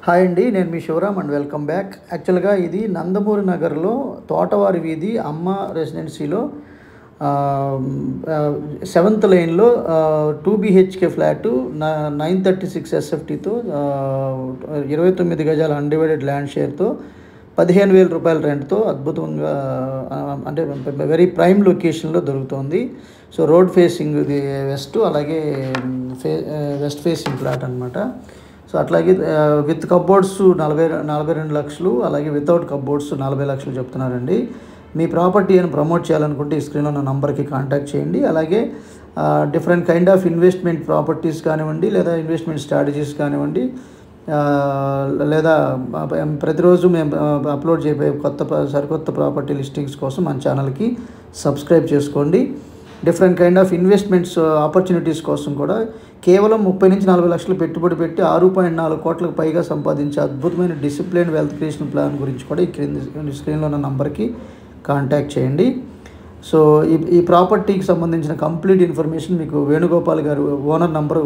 Hi అండి, నేను మీ Shivaram and welcome back. యాక్చువల్గా ఇది నందమూరి నగర్లో తోటవారి వీధి అమ్మ రెసిడెన్సీలో 7th లైన్లో 2 BHK ఫ్లాటు 936 SFTతో 29 గజాల అన్డివైడెడ్ ల్యాండ్ షేర్తో 15,000 రూపాయల రెంట్తో అద్భుతంగా అంటే వెరీ ప్రైమ్ లొకేషన్లో దొరుకుతుంది. సో రోడ్ ఫేసింగ్ ఇది వెస్ట్, అలాగే వెస్ట్ ఫేసింగ్ ఫ్లాట్ అనమాట. సో అట్లాగే విత్ కబ్బోర్డ్స్ 42 లక్షలు, అలాగే వితౌట్ కబ్బోర్డ్స్ 40 లక్షలు చెప్తున్నారండి. మీ ప్రాపర్టీ అని ప్రమోట్ చేయాలనుకుంటే ఈ స్క్రీన్లో ఉన్న నంబర్కి కాంటాక్ట్ చేయండి. అలాగే different kind of investment properties కానివ్వండి, లేదా ఇన్వెస్ట్మెంట్ స్ట్రాటజీస్ కానివ్వండి, లేదా ప్రతిరోజు మేము అప్లోడ్ చేయబోయే సరికొత్త ప్రాపర్టీ లిస్టింగ్స్ కోసం మన ఛానల్కి సబ్స్క్రైబ్ చేసుకోండి. Different kind of investments opportunities కోసం కూడా కేవలం 30 నుంచి 40 లక్షలు పెట్టుబడి పెట్టి 6.4 కోట్లకు పైగా సంపాదించే అద్భుతమైన డిసిప్లిన్ వెల్త్ క్రియేషన్ ప్లాన్ గురించి కూడా ఈ స్క్రీన్లో ఉన్న నంబర్కి కాంటాక్ట్ చేయండి. సో ఈ ప్రాపర్టీకి సంబంధించిన కంప్లీట్ ఇన్ఫర్మేషన్ మీకు వేణుగోపాల్ గారు ఓనర్ నంబర్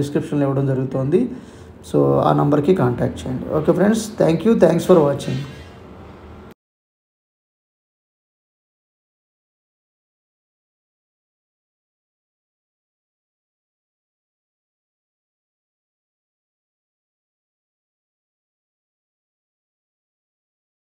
డిస్క్రిప్షన్లో ఇవ్వడం జరుగుతుంది. సో ఆ నంబర్కి కాంటాక్ట్ చేయండి. Okay friends, thanks for watching.